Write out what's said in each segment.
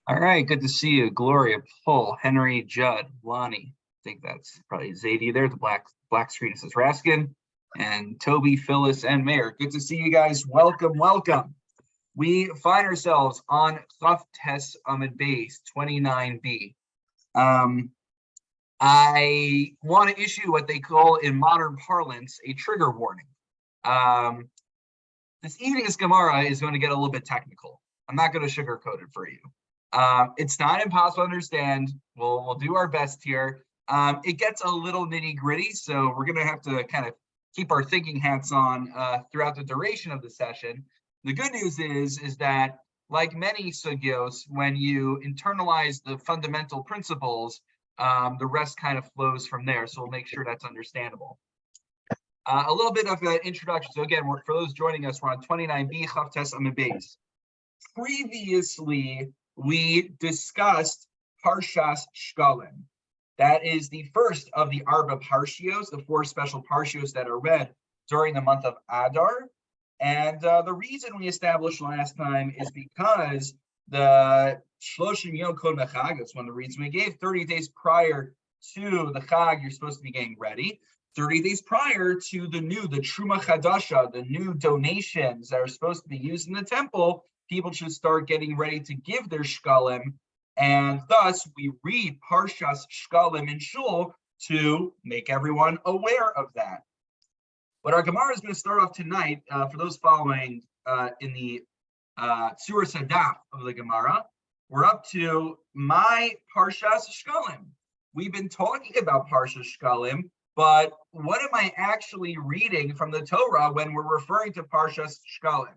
All right, good to see you. Gloria, Paul, Henry, Judd, Lonnie. I think that's probably Zadie there. The black screen says Raskin, and Toby, Phyllis, and Mayor. Good to see you guys. Welcome, welcome. We find ourselves on Chaf Tes Amid Base 29b. I want to issue what they call in modern parlance a trigger warning. This evening's Gemara is going to get a little bit technical. I'm not going to sugarcoat it for you. It's not impossible to understand. We'll do our best here. It gets a little nitty gritty, so we're going to have to kind of keep our thinking hats on throughout the duration of the session. The good news is that, like many sugyos, when you internalize the fundamental principles, the rest kind of flows from there. So we'll make sure that's understandable. A little bit of an introduction. So again, for those joining us, we're on 29b Chaf Tes Amid Beis. Previously, we discussed Parshas Shkalim. That is the first of the Arba Parshios, the four special Parshios that are read during the month of Adar. And the reason we established last time is because the Shloshim Yom Kod Mechag, that's one of the reasons we gave, 30 days prior to the Chag, you're supposed to be getting ready. 30 days prior to the Truma Chadasha, the new donations that are supposed to be used in the temple, people should start getting ready to give their shkalim, and thus we read Parshas Shkalim in Shul to make everyone aware of that. But our Gemara is going to start off tonight, for those following in the Tzur Sadaf of the Gemara, we're up to my Parshas Shkalim. We've been talking about Parshas Shkalim, but what am I actually reading from the Torah when we're referring to Parshas Shkalim?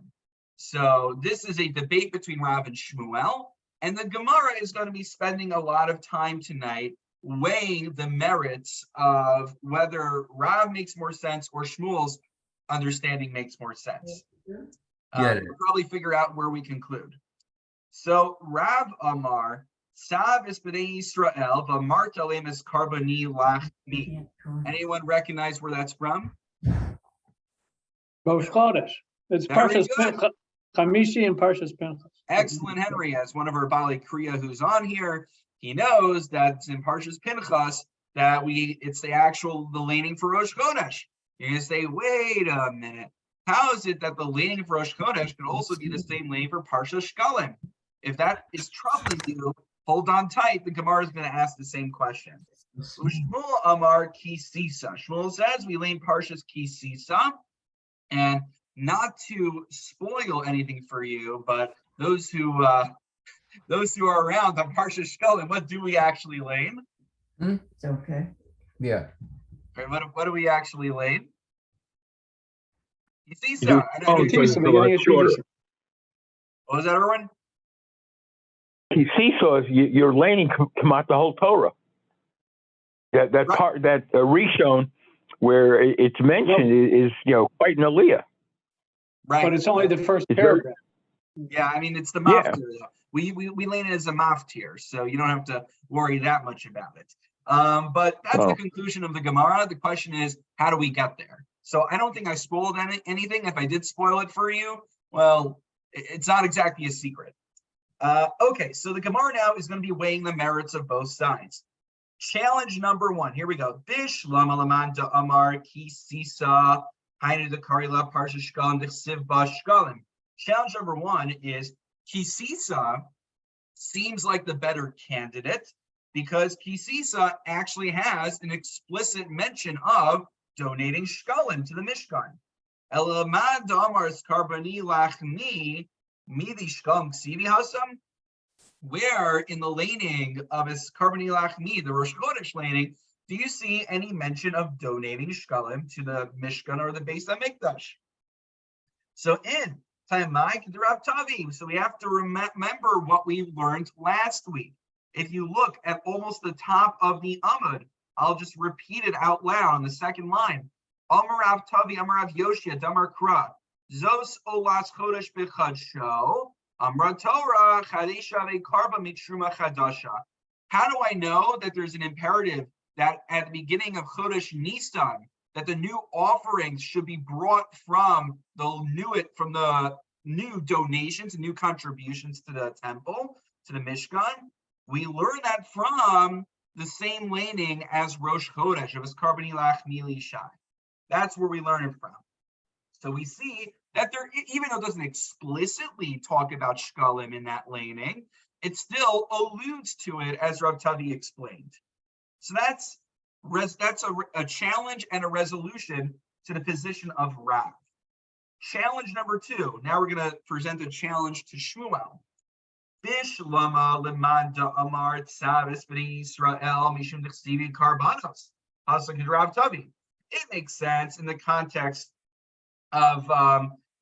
So this is a debate between Rav and Shmuel, and the Gemara is going to be spending a lot of time tonight weighing the merits of whether Rav makes more sense or Shmuel's understanding makes more sense. We'll probably figure out where we conclude. So Rav Amar, Sav is B'nai Yisrael, v'amart aleim es karboni lachmi. Anyone recognize where that's from? Rosh Chodesh. It's Parshas Chamishi and Parshas Pinchas. Excellent, Henry. As one of our Bali Kriya who's on here, he knows that it's in Parshas Pinchas that it's the laning for Rosh Chodesh. You're going to say, wait a minute. How is it that the laning for Rosh Chodesh could also be the same laning for Parshas Shkalim? If that is troubling you, hold on tight. The Gemara is going to ask the same question. Shmuel Amar Ki Sisa. Shmuel says we lane Parshas Ki Sisa, and not to spoil anything for you, but those who are around on Parshas Shkalim, what do we actually lane? It's okay. Yeah. Right, what do we actually lane? You see, What was that, Erwin? Kisisa is you're laning Kamat the whole Torah. That right. Part that Rishon where it's mentioned is quite an aliyah. Right, but it's only the first paragraph. Yeah, I mean it's the maftir. Yeah. We lane it as a maftir, so you don't have to worry that much about it. But that's the conclusion of the Gemara. The question is, how do we get there? So I don't think I spoiled anything. If I did spoil it for you, well, it's not exactly a secret. Okay, so the Gemara now is going to be weighing the merits of both sides. Challenge number one. Here we go. Bish lama lamanta amar ki sisa hainu de karila parsha shkalim de sivba shkalim. Challenge number one is Kisisa seems like the better candidate because Kisisa actually has an explicit mention of donating shkalim to the Mishkan. Elamad damar skarbani lachni midi shkalim ksivi hasam. Where in the laning of his karbani lachmi, the Rosh Chodesh laning, do you see any mention of donating shkalim to the Mishkan or the Beis HaMikdash? So in so we have to remember what we learned last week. If you look at almost the top of the Amud, I'll just repeat it out loud on the second line. Amarav Tavi, Amarav Yoshia, Damar Kra, Zos Olas Chodesh B'Chadsho, Amra Torah, Chadeshave Karba Mitruma Chadasha. How do I know that there's an imperative that at the beginning of Chodesh Nisan, that the new offerings should be brought from the new donations, new contributions to the temple? to the Mishkan, we learn that from the same laning as Rosh Chodesh. It was Karbonilach Mili Shai. That's where we learn it from. So we see that there, even though it doesn't explicitly talk about shkalim in that laning, it still alludes to it, as Rav Tavi explained. So that's a challenge and a resolution to the position of Rav. Challenge number 2. Now we're going to present a challenge to Shmuel. Bishlama lemanda amar tzavis b'nei Yisrael mishum d'chsivi karbanos. Pasuk Rav Tavi. It makes sense in the context of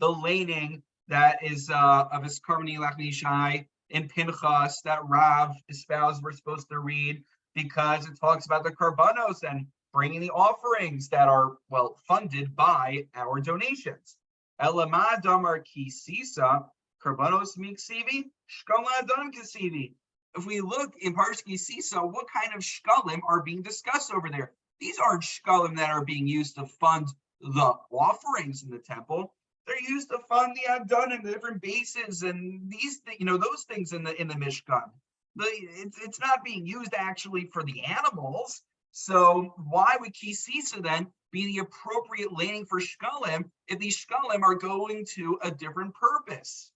the laning that is of his Karmani Lachmishai in Pinchas that Rav espoused we're supposed to read, because it talks about the karbanos and bringing the offerings that are, well, funded by our donations. Elamad damar ki sisa karbanos miksivi shkaladon kisivi. If we look in Parshki Sisa, what kind of shkalim are being discussed over there? These aren't shkalim that are being used to fund the offerings in the temple. They're used to fund the Adonim, the different bases, and these, those things in the Mishkan. It's not being used actually for the animals. So why would Kisisa then be the appropriate laning for shkalim if these shkalim are going to a different purpose?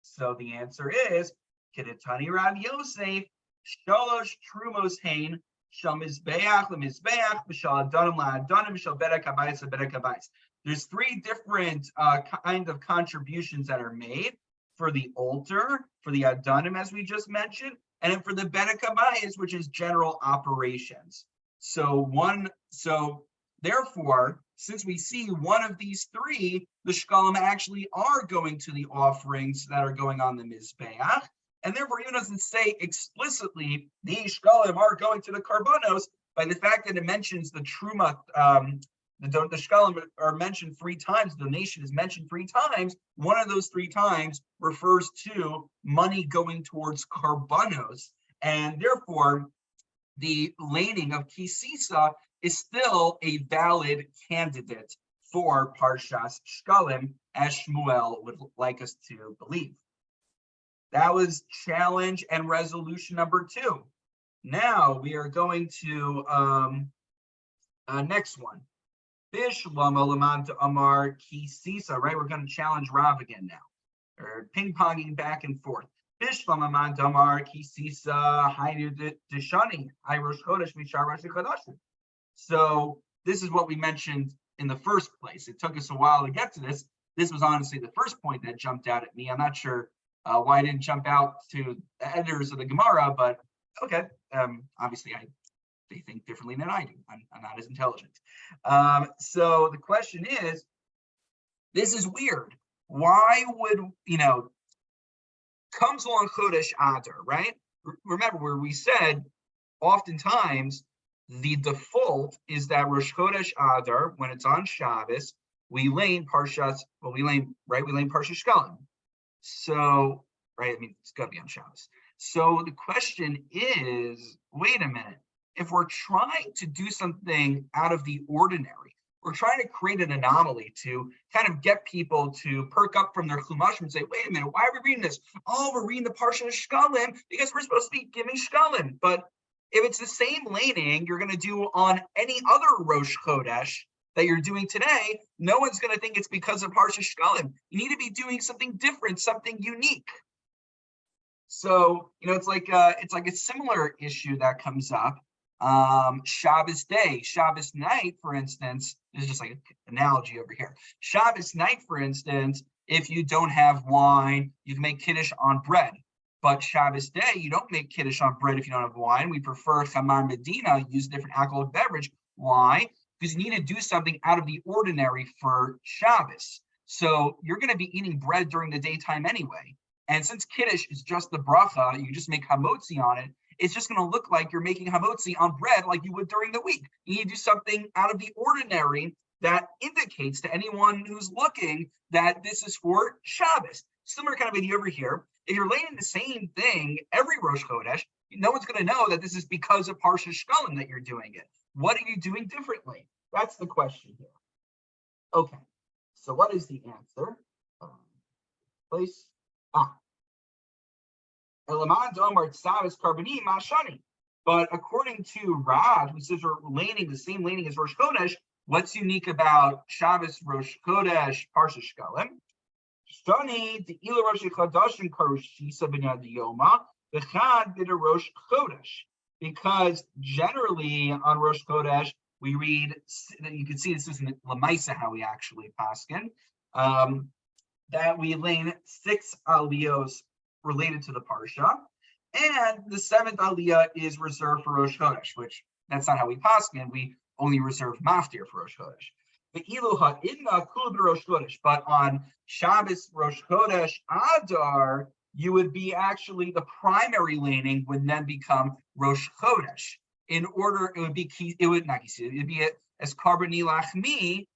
So the answer is Kedetani Rav Yosef Shalosh Trumos Hain Shal Mizbeach LeMizbeach B'Shal Adonim LaAdonim B'Shal Bedek Habayis LeBedek Habayis. There's 3 different kind of contributions that are made for the altar, for the Adonim, as we just mentioned, and then for the Bedek Habayis, which is general operations. So therefore, since we see one of these 3, the shkalim actually are going to the offerings that are going on the Mizbeach, and therefore it doesn't say explicitly these shkalim are going to the karbanos by the fact that it mentions the truma. The shkalim are mentioned 3 times. The donation is mentioned 3 times. One of those 3 times refers to money going towards karbanos, and therefore the laning of Kisisa is still a valid candidate for Parshas Shkalim, as Shmuel would like us to believe. That was challenge and resolution number 2. Now we are going to next one. Bishlama lamanta amar Kisisa, right? We're going to challenge Rav again now. Or ping-ponging back and forth. Bishlama lamanta amar Kisisa hainu deshani Rosh Chodesh mishar Rosh Chodeshim. So this is what we mentioned in the first place. It took us a while to get to this. This was honestly the first point that jumped out at me. I'm not sure why I didn't jump out to the editors of the Gemara, but okay. Obviously, they think differently than I do. I'm not as intelligent. So the question is, this is weird. Why would, comes along Chodesh Adar, right? Remember where we said, oftentimes, the default is that Rosh Chodesh Adar, when it's on Shabbos, we lane Parshas Shkalim. So, right, it's got to be on Shabbos. So the question is, wait a minute, if we're trying to do something out of the ordinary, we're trying to create an anomaly to kind of get people to perk up from their chumashim and say, wait a minute, why are we reading this? Oh, we're reading the Parsha of Shkalim because we're supposed to be giving Shkalim. But if it's the same laning you're going to do on any other Rosh Chodesh that you're doing today, no one's going to think it's because of Parsha Shkalim. You need to be doing something different, something unique. So, it's like a similar issue that comes up. Shabbos day, Shabbos night, for instance, this is just like an analogy over here. Shabbos night, for instance, if you don't have wine, you can make kiddush on bread. But Shabbos day, you don't make kiddush on bread if you don't have wine. We prefer chamar medina, use a different alcoholic beverage. Why? Because you need to do something out of the ordinary for Shabbos. So you're going to be eating bread during the daytime anyway. And since kiddush is just the bracha, you just make hamotzi on it. It's just going to look like you're making hamotzi on bread like you would during the week. You need to do something out of the ordinary that indicates to anyone who's looking that this is for Shabbos. Similar kind of idea over here. If you're laying the same thing every Rosh Chodesh, no one's going to know that this is because of Parsha Shkalim that you're doing it. What are you doing differently? That's the question here. Okay, so what is the answer? Place. Elaman Omar Tzavis Karbani Mashani. But according to Rad, who says we're laning the same laning as Rosh Chodesh, what's unique about Shabbos Rosh Chodesh Parsha Shkalim? Shani the Ila Rosh Chodashim Karushisa B'Yad Yoma B'Chad B'Da Rosh Chodesh. Because generally on Rosh Chodesh we read, you can see this is in Lamaisa how we actually paskin, that we lane 6 aliyos related to the parsha, and the 7th aliyah is reserved for Rosh Chodesh, which that's not how we paskin. We only reserve maftir for Rosh Chodesh. The iluha inna kul Rosh Chodesh, but on Shabbos Rosh Chodesh Adar, you would be actually the primary laning would then become Rosh Chodesh. In order, it would be as karbani lachmi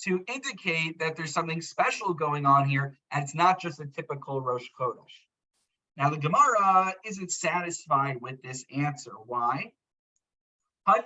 to indicate that there's something special going on here, and it's not just a typical Rosh Chodesh. Now, the Gemara isn't satisfied with this answer. Why? So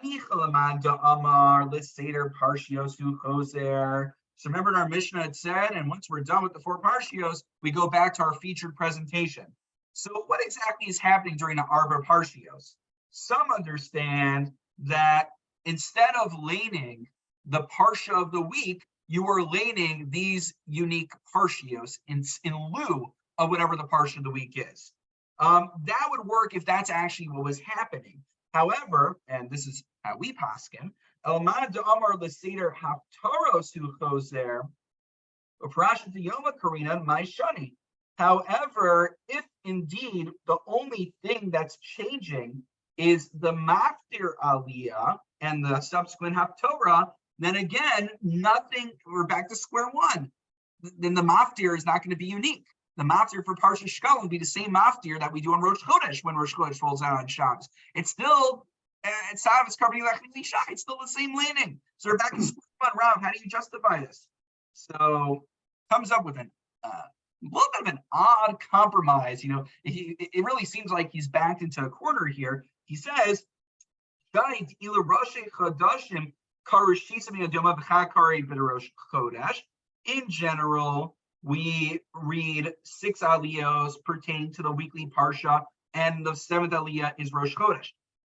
remember in our Mishnah it said, and once we're done with the 4 parshios, we go back to our featured presentation. So what exactly is happening during the Arba parshios? Some understand that instead of laning the parsha of the week, you are laning these unique parshios in lieu of whatever the parsha of the week is. That would work if that's actually what was happening. However, and this is how we paskin, Elmad Amar L'Seder Haftaros who goes there, Parashat Yoma Karina My Shani. However, if indeed the only thing that's changing is the Maftir Aliyah and the subsequent Haftorah, then again, nothing, we're back to square one. Then the Maftir is not going to be unique. The Maftir for Parsha Shkalim would be the same Maftir that we do on Rosh Chodesh when Rosh Chodesh rolls out on Shabbos. It's still, it's still the same laning. So we're back to square one. Rav, how do you justify this? So comes up with a little bit of an odd compromise. You know, it really seems like he's backed into a corner here. He says, in general, we read 6 aliyos pertaining to the weekly parsha, and the 7th aliyah is Rosh Chodesh.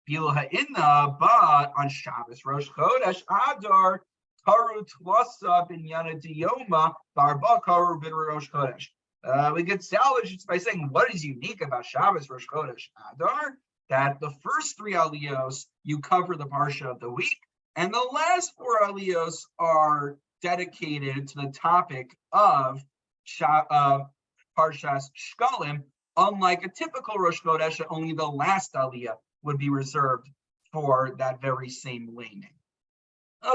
But on Shabbos, Rosh Chodesh, Adar, Karu Tlasa Binyana Diyoma, Barba Karu Bid Rosh Chodesh. We get salvaged by saying what is unique about Shabbos, Rosh Chodesh, Adar, that the first 3 aliyos you cover the parsha of the week, and the last 4 aliyos are dedicated to the topic of Parshas Shkalim, unlike a typical Rosh Chodesh, only the last aliyah would be reserved for that very same laning.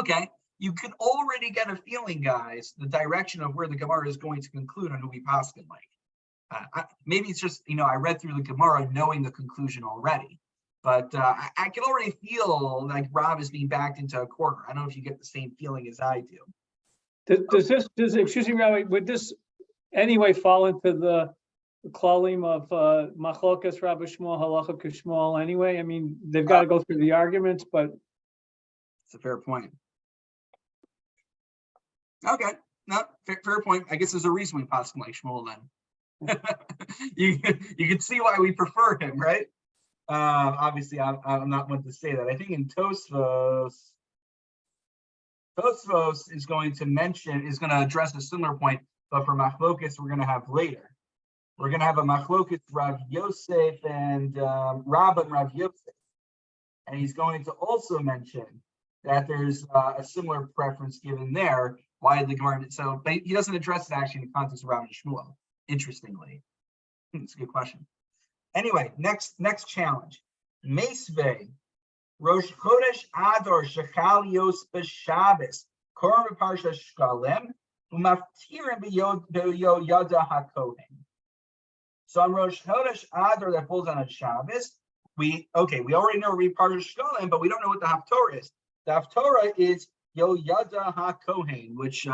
Okay, you can already get a feeling, guys, the direction of where the Gemara is going to conclude on who we paskin like. Maybe it's just, I read through the Gemara knowing the conclusion already, but I can already feel like Rav is being backed into a corner. I don't know if you get the same feeling as I do. Excuse me, Rabbi, would this anyway fall into the klalim of machlokas Rabbi Shmuel, halacha k'Shmuel anyway? I mean, they've got to go through the arguments, but it's a fair point. Okay, no, fair point. I guess there's a reason we pass him like Shmuel then. you can see why we prefer him, right? Obviously, I'm not one to say that. I think in Tosfos is going to address a similar point, but for machlokas we're going to have later. We're going to have a machlokas Rav Yosef and Rav and Rav Yosef, and he's going to also mention that there's a similar preference given there. Why the Gemara? So, but he doesn't address it actually in the context of Rav and Shmuel. Interestingly, it's a good question. Anyway, next challenge. Meisvei Rosh Chodesh Adar Shechal Yos B'Shabbos Korban B'Parsha Shkalim U'Maftirim B'Yada HaKohen. So on Rosh Chodesh Adar that falls on Shabbos, we already know we Parsha Shkalim, but we don't know what the Haftorah is. The Haftorah is Yada HaKohen, which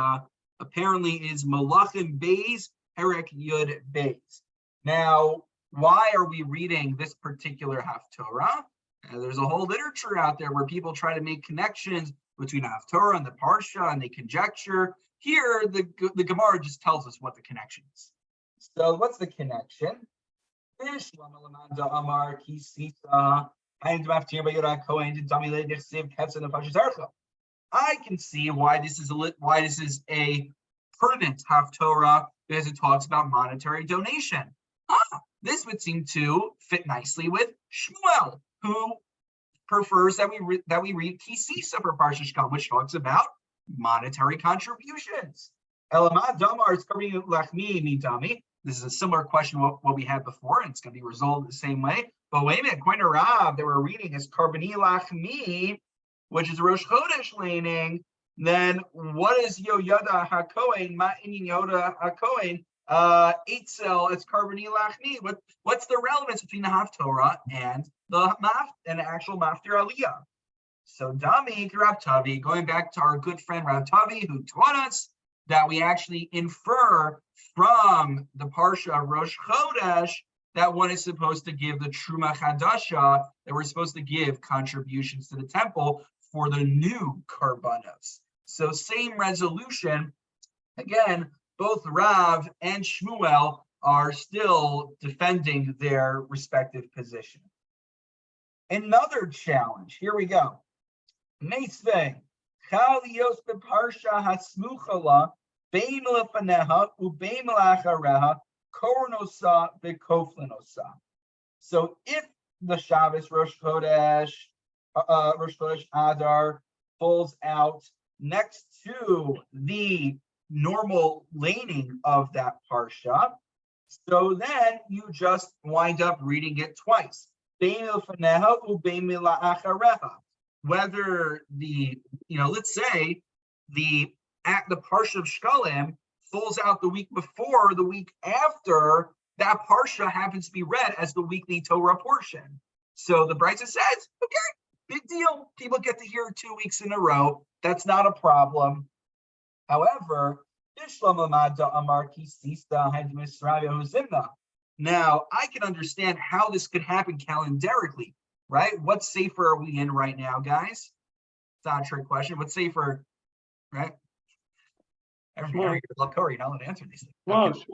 apparently is Malachim Beis Perek Yud Beis. Now, why are we reading this particular Haftorah? There's a whole literature out there where people try to make connections between Haftorah and the Parsha, and they conjecture. Here, the Gemara just tells us what the connection is. So what's the connection? Amar Kisisa and Maftir Bayura Kohen to Damile Dixiv Ketsa the Fashizarcha. I can see why this is a pertinent Haftorah because it talks about monetary donation. This would seem to fit nicely with Shmuel, who prefers that we read Kisisa for Parsha Shkam, which talks about monetary contributions. Elamad Damar is covering Lachmi Midami. This is a similar question what we had before, and it's going to be resolved the same way. But wait a minute, according to Rav, that we're reading is Karbani Lachmi, which is Rosh Chodesh laning. Then what is Yo Yada HaKohen, Ma'inin Yoda HaKohen, Eitzel, it's Karbani Lachmi. What's the relevance between the Haftorah and the actual Maftir Aliyah? So Dami Rav Tavi, going back to our good friend Rav Tavi, who taught us that we actually infer from the Parsha Rosh Chodesh that one is supposed to give the Truma Chadasha, that we're supposed to give contributions to the temple for the new Karbanos. So same resolution. Again, both Rav and Shmuel are still defending their respective position. Another challenge, here we go. Meisvei, Chalios beParsha Hasmuchala, Bein lefaneha ubein lachareha koronosa bekoflinosa. So if the Shabbos Rosh Chodesh Adar falls out next to the normal laning of that parsha, so then you just wind up reading it twice. Bein lefaneha ubein lachareha. Whether let's say the Parsha of Shkalim falls out the week before, the week after, that Parsha happens to be read as the weekly Torah portion. So the Brisa says, okay, big deal. People get to hear it 2 weeks in a row. That's not a problem. However, now I can understand how this could happen calendarically, right? What safer are we in right now, guys? It's not a trick question. What's safer, right? Every Corey, not allowed to answer these things. Okay.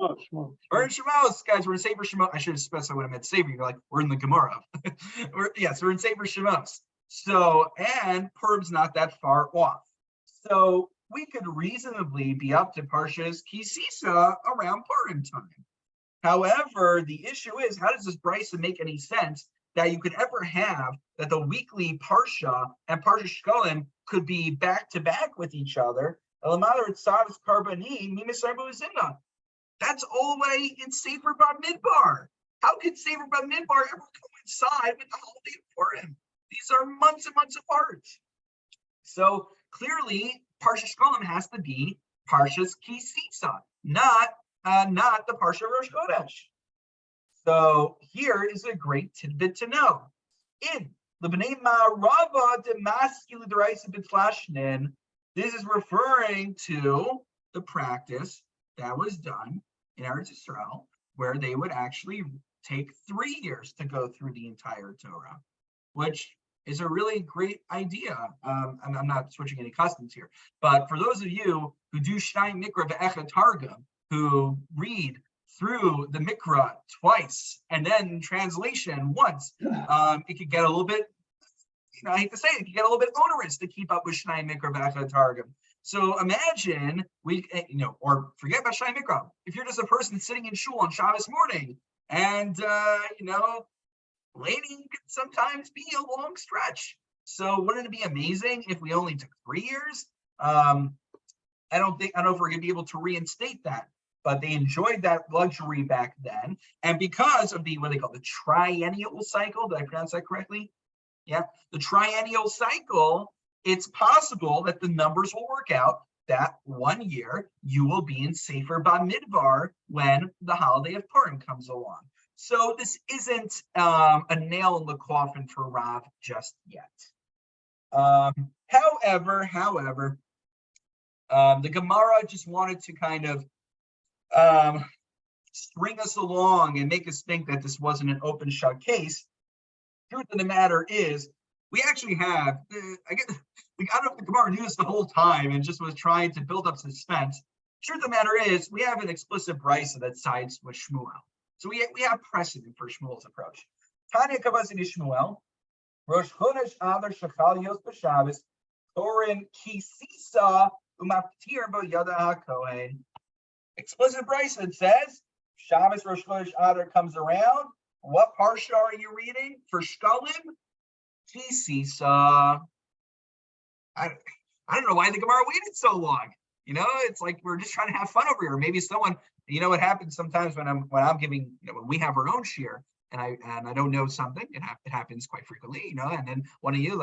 We're in Shemos, guys. We're in Sefer Shemos. I should have specified what I meant. Saver. You're like, we're in the Gemara. We're in Sefer Shemos. So, and Purim's not that far off. So we could reasonably be up to Parshas Kisisa around Purim time. However, the issue is, how does this Brisa make any sense that you could ever have that the weekly Parsha and Parsha Shkolim could be back to back with each other? That's all the way in Sefer Bamidbar. How could Sefer Bamidbar ever coincide with the holiday of Purim? These are months and months apart. So clearly, Parsha Shkolim has to be Parshas Kisisa, not the Parsha Rosh Chodesh. So here is a great tidbit to know. In the Bnei Ma'arava Demaskil D'Raisa B'Tlashnin, this is referring to the practice that was done in Eretz Yisrael, where they would actually take 3 years to go through the entire Torah, which is a really great idea. I'm not switching any customs here, but for those of you who do Shnai Mikra Ve'echad Targum, who read through the Mikra twice and then translation once, it could get a little bit, I hate to say it, it can get a little bit onerous to keep up with Shnai Mikra Ve'echad Targum. So imagine or forget about Shnai Mikra. If you're just a person sitting in shul on Shabbos morning, and laning could sometimes be a long stretch. So wouldn't it be amazing if we only took 3 years? I don't know if we're gonna be able to reinstate that, but they enjoyed that luxury back then. And because of what they call the triennial cycle, did I pronounce that correctly? Yeah, the triennial cycle, it's possible that the numbers will work out that 1 year you will be in Sefer Bamidbar when the holiday of Purim comes along. So this isn't a nail in the coffin for Rav just yet. However, the Gemara just wanted to kind of string us along and make us think that this wasn't an open shut case. Truth of the matter is, we actually have, I don't know if the Gemara knew this the whole time and just was trying to build up suspense. Truth of the matter is, we have an explicit brisa that sides with Shmuel. So we have precedent for Shmuel's approach. Tanya Kavasi Shmuel, Rosh Chodesh Adar Shechalios B'Shabbos, Torin Kisisa Umaptir Bo Yada HaKohen. Explicit Bryson says, Shabbos Rosh Chodesh Adar comes around. What parsha are you reading for Shkalim? Kisisa. I don't know why the Gemara waited so long. It's like we're just trying to have fun over here. Maybe someone, what happens sometimes when I'm giving, when we have our own shir, and I don't know something, it happens quite frequently, and then one of you,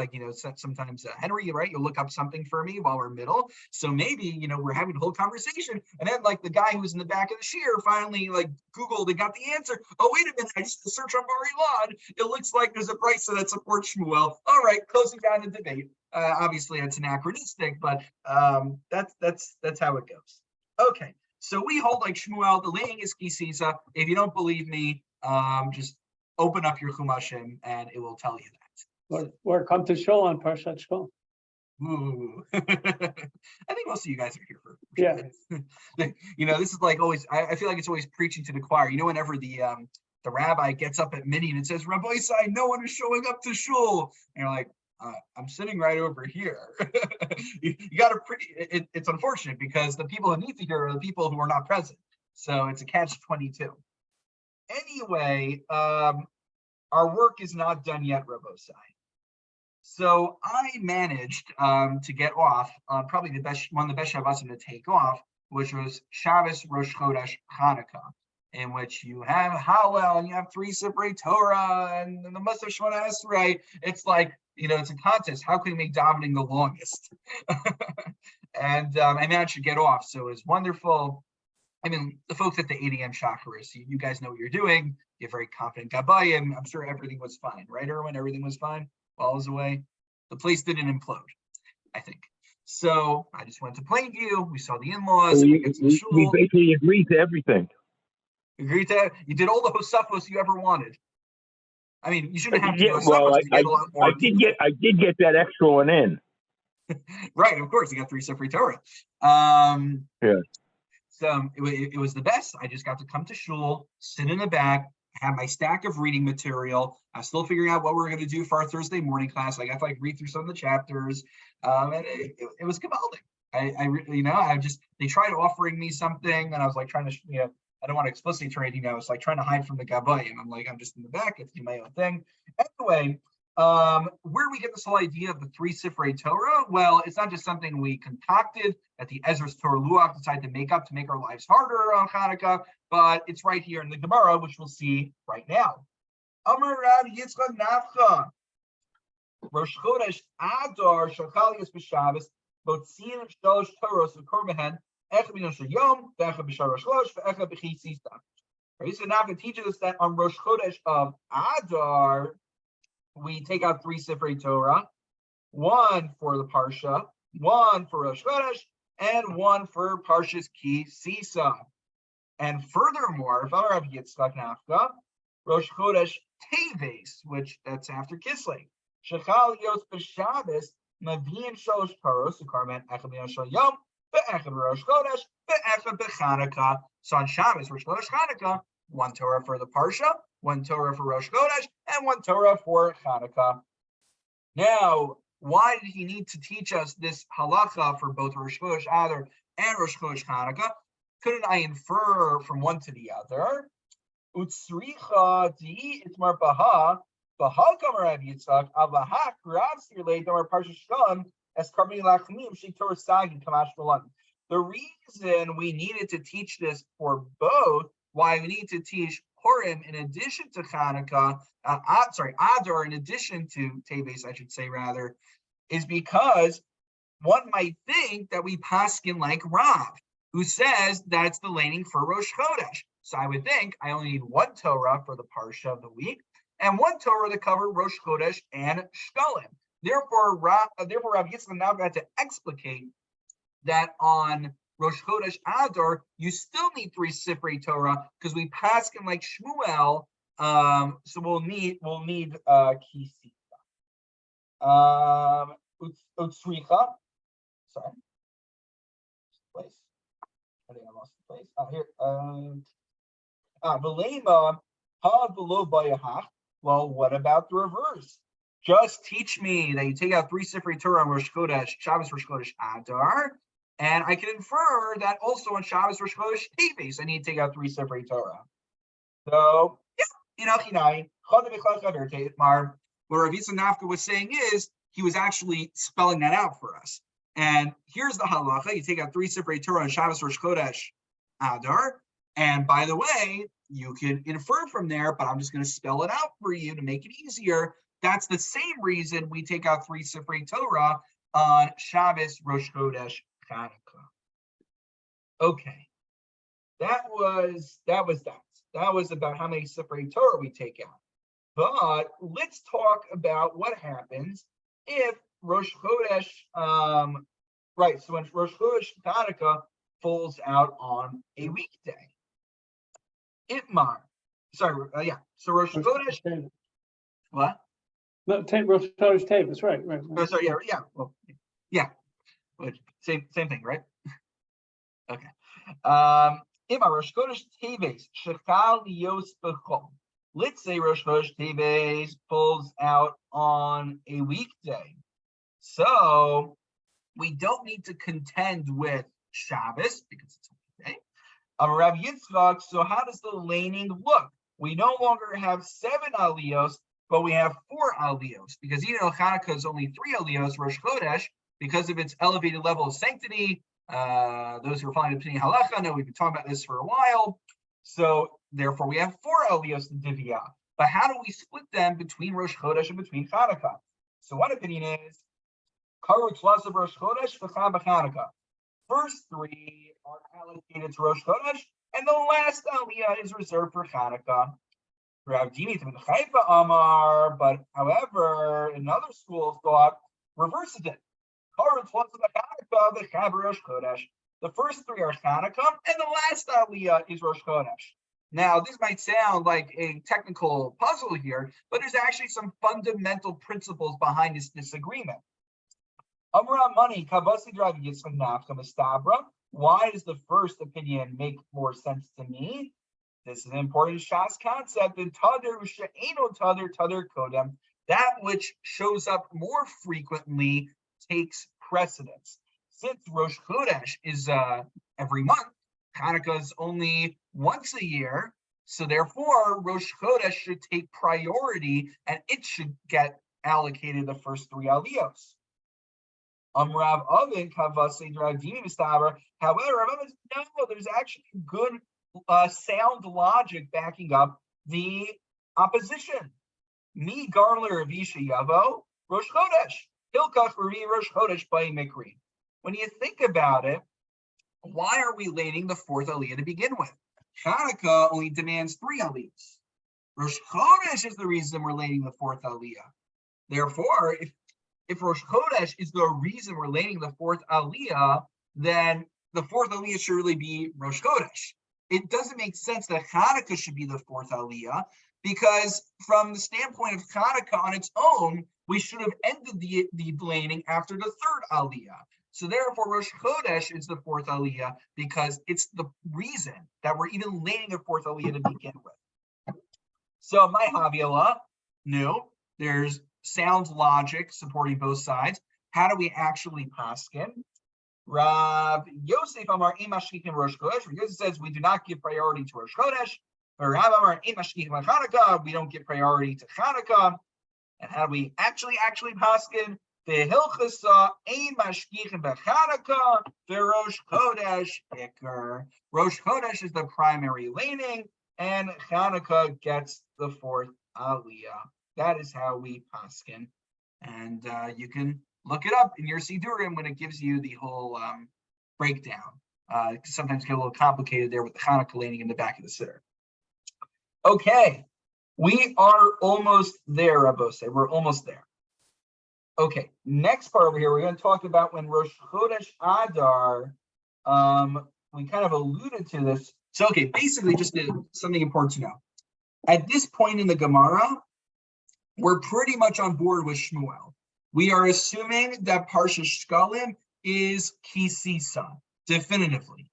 sometimes Henry, right, you'll look up something for me while we're middle. So maybe, we're having a whole conversation, and then the guy who's in the back of the shir finally Googled and got the answer. Oh, wait a minute, I just searched on Bari Lod. It looks like there's a price that supports Shmuel. All right, closing down the debate. Obviously, it's anachronistic, but that's how it goes. Okay, so we hold like Shmuel. The laying is kisisa. If you don't believe me, just open up your Chumashim and it will tell you that. Or come to Shul on Parshat Shkol. Ooh, I think most of you guys are here for. Yeah. This is always. I feel like it's always preaching to the choir. Whenever the rabbi gets up at minyan and says, "Rabbi Isai, no one is showing up to Shul," and you're like, I'm sitting right over here. you got it's unfortunate because the people who need to hear are the people who are not present. So it's a catch-22. Anyway, our work is not done yet, Rabosai. So I managed to get off probably one of the best Shabbosim to take off, which was Shabbos Rosh Chodesh Hanukkah, in which you have Hallel and you have 3 Sifrei Torah and the Musaf Shemona Esrei. It's like, it's a contest. How can we make davening the longest? And I managed to get off, so it was wonderful. I mean, the folks at the 8 a.m. Shacharis, you guys know what you're doing. You're very confident Gabayim. I'm sure everything was fine, right, Erwin? Everything was fine while I was away. The place didn't implode, I think. So I just went to Plainview. We saw the in-laws. We basically agreed to everything. Agreed to that? You did all the Hosafos you ever wanted. I mean, you shouldn't have to do Well, to get a lot more. I did get that extra one in. Right, of course, you got 3 Sifrei Torah. Yeah. So it was the best. I just got to come to shul, sit in the back, have my stack of reading material. I was still figuring out what we were going to do for our Thursday morning class. I got to read through some of the chapters, and it was gewaldic. They tried offering me something, and I was trying to, I don't want to explicitly turn anything down. I was trying to hide from the gabayim. I'm just in the back, I have to do my own thing. Anyway, where do we get this whole idea of the 3 Sifrei Torah? Well, it's not just something we concocted at the Ezra's Torah Luach, decided to make our lives harder on Hanukkah, but it's right here in the Gemara, which we'll see right now. Amar Rav Yitzchak Nafcha, Rosh Chodesh Adar Shachalios B'Shabbos, Botzin Shalosh Toros V'Korbahen, Echad B'Nosh Yom, V'Echad B'Shalosh Shlosh, V'Echad B'Chisista. Yitzchak Nafcha teaches us that on Rosh Chodesh of Adar, we take out 3 Sifrei Torah, 1 for the Parsha, 1 for Rosh Chodesh, and 1 for Parshas Ki Sisa. And furthermore, if I have Yitzchak Nafka, Rosh Chodesh Teves, which that's after Kislev, Shechal Yos B'Shabbos, Mavin Shalosh Paros, Ukarman Echad B'Nosh Yom, Ve'echad Rosh Chodesh, Ve'echad B'Chanukah. So on Shabbos, Rosh Chodesh Chanukah, 1 Torah for the Parsha, 1 Torah for Rosh Chodesh, and 1 Torah for Chanukah. Now, why did he need to teach us this halacha for both Rosh Chodesh Adar and Rosh Chodesh Chanukah? Couldn't I infer from one to the other? Utsricha di itmar baha kamar Rav Yitzchak avahak rav sirlei damar parsha shlam as karmi lachmim sheitor sagi kamash v'lan. The reason we needed to teach this for both, why we need to teach Purim in addition to Chanukah, Adar in addition to Teves, I should say rather, is because one might think that we paskin like Rav, who says that it's the laning for Rosh Chodesh. So I would think I only need 1 Torah for the Parsha of the week and 1 Torah to cover Rosh Chodesh and Shkalim. Therefore, Rav Yitzchak now got to explicate that on Rosh Chodesh Adar, you still need 3 Sifrei Torah because we paskin like Shmuel. So we'll need Kisita. Utsricha. Sorry. Place. I think I lost the place. Oh, here. Well, what about the reverse? Just teach me that you take out 3 Sifrei Torah on Rosh Chodesh, Shabbos Rosh Chodesh Adar, and I can infer that also on Shabbos Rosh Chodesh Teves, I need to take out 3 Sifrei Torah. So, yeah, what Rav Yitzchak Nafka was saying is, he was actually spelling that out for us. And here's the halacha: you take out 3 Sifrei Torah on Shabbos Rosh Chodesh Adar, and by the way, you can infer from there, but I'm just going to spell it out for you to make it easier. That's the same reason we take out 3 Sifrei Torah on Shabbos Rosh Chodesh Chanukah. Okay, that was about how many Sifrei Torah we take out. But let's talk about what happens if Rosh Chodesh, right? So when Rosh Chodesh Chanukah falls out on a weekday, Itmar. Sorry, So Rosh Chodesh. What? No, Rosh Chodesh Teves, right. Oh, sorry, yeah. Well, yeah. Same thing, right? Okay. Imar Rosh Chodesh Teves Shechal Yos Bechol. Let's say Rosh Chodesh Teves pulls out on a weekday, so we don't need to contend with Shabbos because it's a weekday. Rav Yitzchak, so how does the laning look? We no longer have 7 aliyos, but we have 4 aliyos, because even though Chanukah is only 3 aliyos, Rosh Chodesh, because of its elevated level of sanctity, those who are following the Pnei Halacha know we've been talking about this for a while. So therefore, we have 4 aliyos in Divya. But how do we split them between Rosh Chodesh and between Chanukah? So one opinion is Karut Tlas of Rosh Chodesh v'Cham b'Chanukah. First 3 are allocated to Rosh Chodesh, and the last aliyah is reserved for Chanukah. Rav Dimi from Haifa Amar, but however, another school of thought reverses it. The first 3 are Chanukah, and the last aliyah is Rosh Chodesh. Now, this might sound like a technical puzzle here, but there's actually some fundamental principles behind this disagreement. Why does the first opinion make more sense to me? This is an important Shas concept. That which shows up more frequently takes precedence. Since Rosh Chodesh is every month, Chanukah is only once a year, so therefore Rosh Chodesh should take priority and it should get allocated the first 3 aliyos. Rav Avin Kavasi Dravdini Mistaber. However, Rav Avin, no, there's actually good sound logic backing up the opposition. Mi Garler Avisha Yavo, Rosh Chodesh. Hilkach Ravi Rosh Chodesh by Mikri. When you think about it, why are we laning the 4th aliyah to begin with? Chanukah only demands 3 aliyahs. Rosh Chodesh is the reason we're laning the 4th aliyah. Therefore, if Rosh Chodesh is the reason we're laning the 4th aliyah, then the 4th aliyah should really be Rosh Chodesh. It doesn't make sense that Chanukah should be the 4th aliyah, because from the standpoint of Chanukah on its own, we should have ended the laning after the 3rd aliyah. So therefore, Rosh Chodesh is the 4th aliyah because it's the reason that we're even laning a 4th aliyah to begin with. So my Havila, no, there's sound logic supporting both sides. How do we actually paskin? Rav Yosef Amar Imashkikim Rosh Chodesh. Rav Yosef says we do not give priority to Rosh Chodesh. Rav Amar Imashkikim Chanukah. We don't give priority to Chanukah. And how do we actually paskin? The Hilchasa Ein Mashkichim BeChanukah. The Rosh Chodesh Iker. Rosh Chodesh is the primary laning, and Chanukah gets the 4th aliyah. That is how we paskin, and you can look it up in your Sidurim when it gives you the whole breakdown. Sometimes get a little complicated there with the Chanukah laning in the back of the siddur. Okay, we are almost there, Rabose. We're almost there. Okay, next part over here, we're going to talk about when Rosh Chodesh Adar. We kind of alluded to this. So, okay, basically, just something important to know. At this point in the Gemara, we're pretty much on board with Shmuel. We are assuming that Parsha Shkalim is Kisisa, definitively.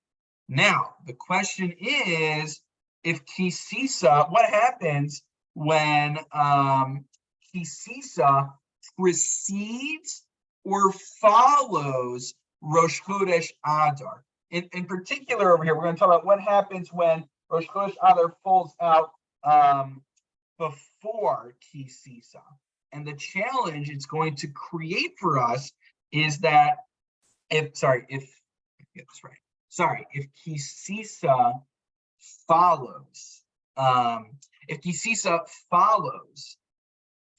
Now, the question is, if Kisisa, what happens when Kisisa precedes or follows Rosh Chodesh Adar? In particular, over here, we're going to talk about what happens when Rosh Chodesh Adar falls out before Kisisa. And the challenge it's going to create for us is that if Kisisa follows,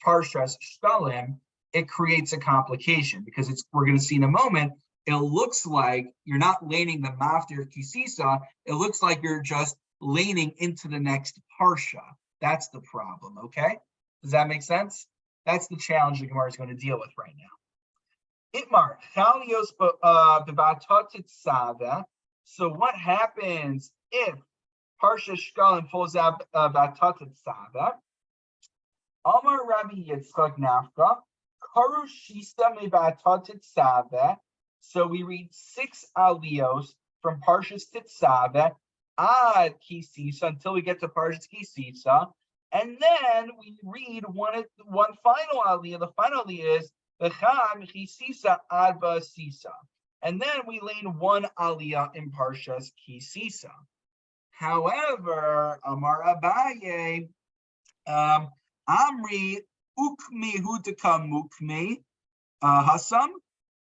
Parshas Shkalim, it creates a complication because we're going to see in a moment, it looks like you're not laning the maftir of Kisisa, it looks like you're just laning into the next Parsha. That's the problem, okay? Does that make sense? That's the challenge the Gemara is going to deal with right now. Itmar, Chalios B'Vatotit. So what happens if Parsha Shkalim falls out B'Vatotit Sada? Amar Rabbi Yitzchak Nafka, Karu Shisa B'Vatotit Sada. So we read 6 aliyos from Parshas Tetzaveh ad Kisisa until we get to Parshas Kisisa. And then we read one final aliyah. The final aliyah is V'cham Kisisa ad V'asisa. And then we lane one aliyah in Parshas Kisisa. However, Amar Abaye, Amri Ukmi Hudaka Mukmi Hasam.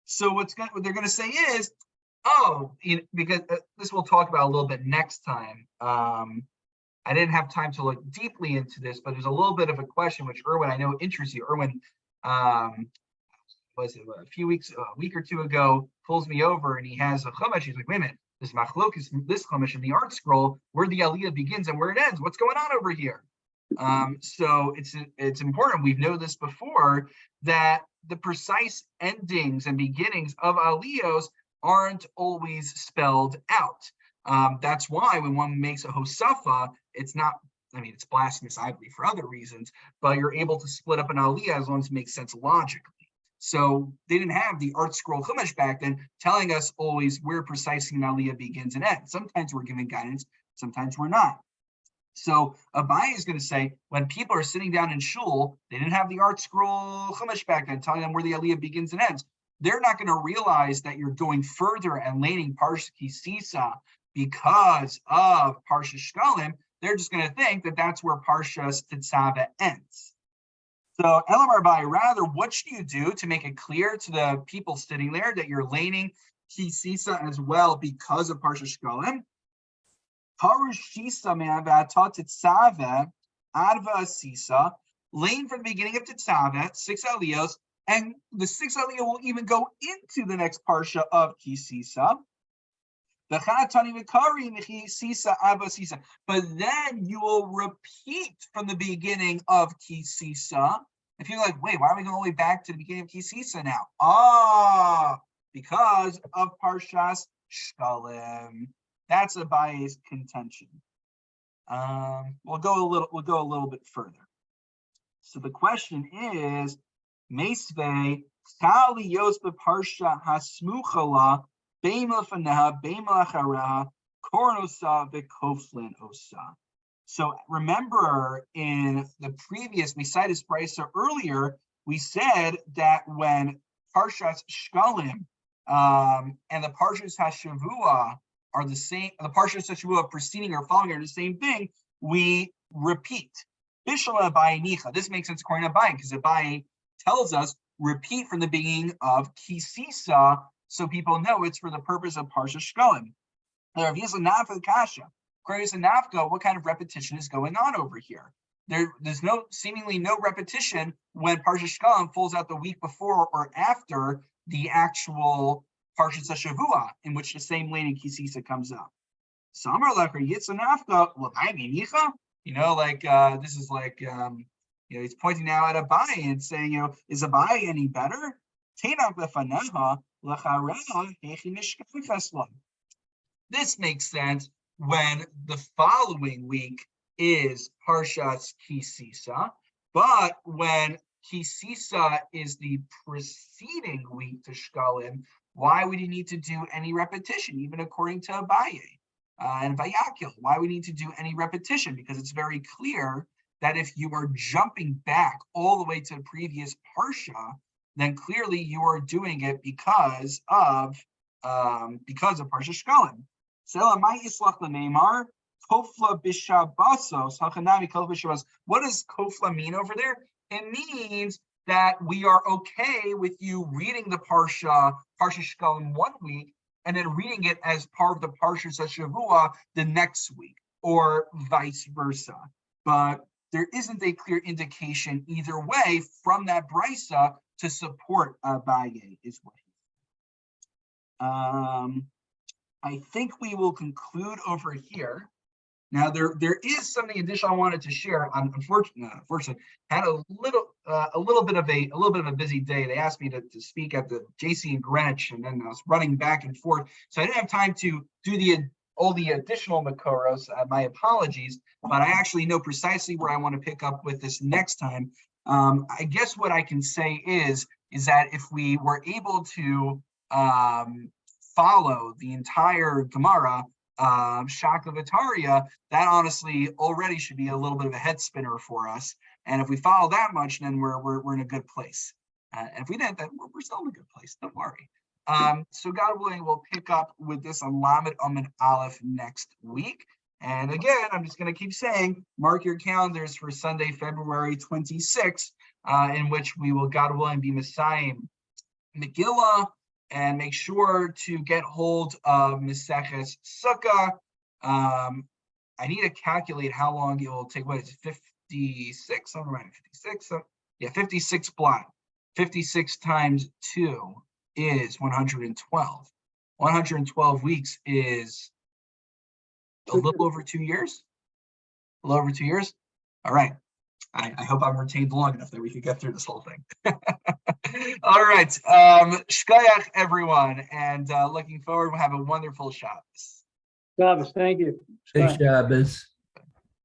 So what they're going to say is, because this we'll talk about a little bit next time. I didn't have time to look deeply into this, but there's a little bit of a question which Erwin, I know interests you. Erwin, was it a week or two ago, pulls me over and he has a chumash. He's like, wait a minute, this machlok is this chumash in the art scroll, where the aliyah begins and where it ends. What's going on over here? So it's important. We've known this before, that the precise endings and beginnings of aliyos aren't always spelled out. That's why when one makes a hosafa, it's blasphemous, I believe, for other reasons, but you're able to split up an aliyah as long as it makes sense logically. So they didn't have the art scroll chumash back then telling us always where precisely an aliyah begins and ends. Sometimes we're given guidance, sometimes we're not. So Abaye is going to say, when people are sitting down in shul, they didn't have the art scroll chumash back then telling them where the aliyah begins and ends. They're not going to realize that you're going further and laning Parsha Kisisa because of Parsha Shkalim. They're just going to think that that's where Parsha Tetzaveh ends. So Elamar Abaye, rather, what should you do to make it clear to the people sitting there that you're laning Kisisa as well because of Parsha Shkalim? Lane from the beginning of Tetzaveh, 6 aliyos, and the 6 aliyah will even go into the next parsha of Kisisa. But then you will repeat from the beginning of Kisisa. If you're like, wait, why are we going all the way back to the beginning of Kisisa now? Because of Parshas Shkalim. That's Abaye's contention. We'll go a little bit further. So the question is, Meisvei Chali Yosbe Parsha Hasmuchala Beima Faneha Beima Achareha Kornosa Vekoflin Osa. So remember, in the previous, we cited Brisa earlier, we said that when Parshas Shkalim and the Parshas Hashavua are the same, the Parshas Hashavua preceding or following are the same thing, we repeat. Bishala Abaye Nicha. This makes sense according to Abaye, because Abaye tells us repeat from the beginning of Kisisa, so people know it's for the purpose of Parsha Shkalim. What kind of repetition is going on over here? There's seemingly no repetition when Parsha Shkalim falls out the week before or after the actual Parsha Shavua, in which the same lane in Kisisa comes up. Samar Lecher Yitzanafka, this is like he's pointing now at Abaye and saying, is Abaye any better? This makes sense when the following week is Parshas Kisisa, but when Kisisa is the preceding week to Shkalim, why would you need to do any repetition, even according to Abaye? and Vayakil. Why we need to do any repetition? Because it's very clear that if you are jumping back all the way to the previous parsha, then clearly you are doing it because of Parsha Shkolim. So my islach l'neimar kofla bishabasos hachanami kol bishabas. What does kofla mean over there? It means that we are okay with you reading the Parsha Shkolim 1 week and then reading it as part of the Parsha Shavua the next week, or vice versa. But there isn't a clear indication either way from that brisa to support Abaye is what I think we will conclude over here. Now there is something additional I wanted to share. Unfortunately, had a little bit of a busy day. They asked me to speak at the JC in Greenwich, and then I was running back and forth, so I didn't have time to do all the additional Makoros. My apologies, but I actually know precisely where I want to pick up with this next time. I guess what I can say is that if we were able to follow the entire Gemara, Shaka Vitaria, that honestly already should be a little bit of a head spinner for us. And if we follow that much, then we're in a good place. And if we didn't, then we're still in a good place. Don't worry. So God willing, we'll pick up with this on Lamed Amud Aleph next week. And again, I'm just going to keep saying, mark your calendars for Sunday, February 26th, in which we will, God willing, be Messiahing Megillah, and make sure to get hold of Maseches Sukkah. I need to calculate how long it will take. What is it, 56? I'm right, 56. 56 block. 56 times 2 is 112. 112 weeks is a little over 2 years. A little over 2 years. All right. I hope I'm retained long enough that we can get through this whole thing. All right. Shkoyach, everyone. And looking forward, we'll have a wonderful Shabbos. Shabbos, thank you. Big Shabbos.